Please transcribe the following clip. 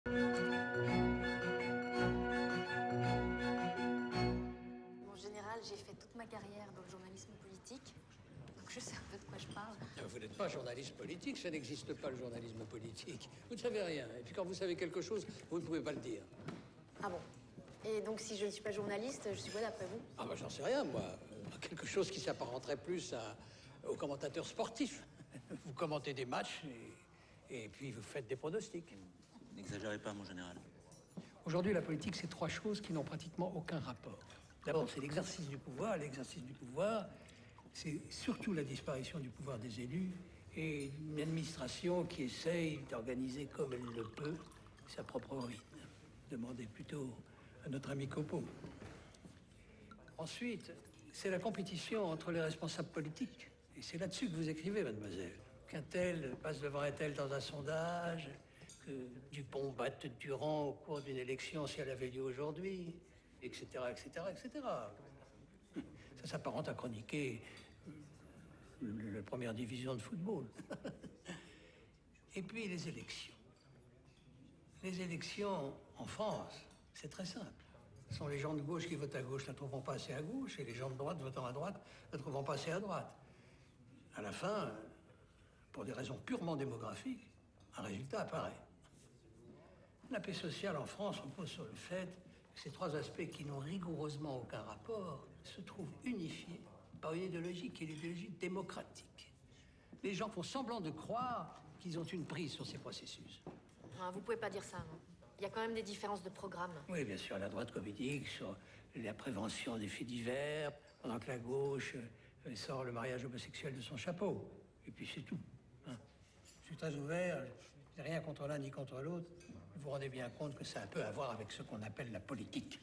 En général, j'ai fait toute ma carrière dans le journalisme politique, donc je sais un peu de quoi je parle. Vous n'êtes pas journaliste politique, ça n'existe pas le journalisme politique. Vous ne savez rien, et puis quand vous savez quelque chose, vous ne pouvez pas le dire. Ah bon? Et donc si je ne suis pas journaliste, je suis quoi d'après vous? Ah bah j'en sais rien, moi. Quelque chose qui s'apparenterait plus aux commentateurs sportifs. Vous commentez des matchs et puis vous faites des pronostics. N'exagérez pas, mon général. Aujourd'hui, la politique, c'est trois choses qui n'ont pratiquement aucun rapport. D'abord, c'est l'exercice du pouvoir. L'exercice du pouvoir, c'est surtout la disparition du pouvoir des élus et une administration qui essaye d'organiser comme elle le peut sa propre rythme. Demandez plutôt à notre ami Copeau. Ensuite, c'est la compétition entre les responsables politiques. Et c'est là-dessus que vous écrivez, mademoiselle. Qu'un tel passe devant un tel dans un sondage, que Dupont batte Durand au cours d'une élection si elle avait lieu aujourd'hui, etc., etc., etc. Ça s'apparente à chroniquer la première division de football. Et puis les élections. Les élections en France, c'est très simple. Ce sont les gens de gauche qui votent à gauche ne trouveront pas assez à gauche, et les gens de droite votant à droite ne trouveront pas assez à droite. À la fin, pour des raisons purement démographiques, un résultat apparaît. La paix sociale en France repose sur le fait que ces trois aspects qui n'ont rigoureusement aucun rapport se trouvent unifiés par une idéologie qui est l'idéologie démocratique. Les gens font semblant de croire qu'ils ont une prise sur ces processus. Ah, vous pouvez pas dire ça, non? Il y a quand même des différences de programme. Oui, bien sûr, la droite communique sur la prévention des faits divers, pendant que la gauche sort le mariage homosexuel de son chapeau. Et puis c'est tout. Hein. Je suis très ouvert, je n'ai rien contre l'un ni contre l'autre. Vous vous rendez bien compte que ça a un peu à voir avec ce qu'on appelle la politique.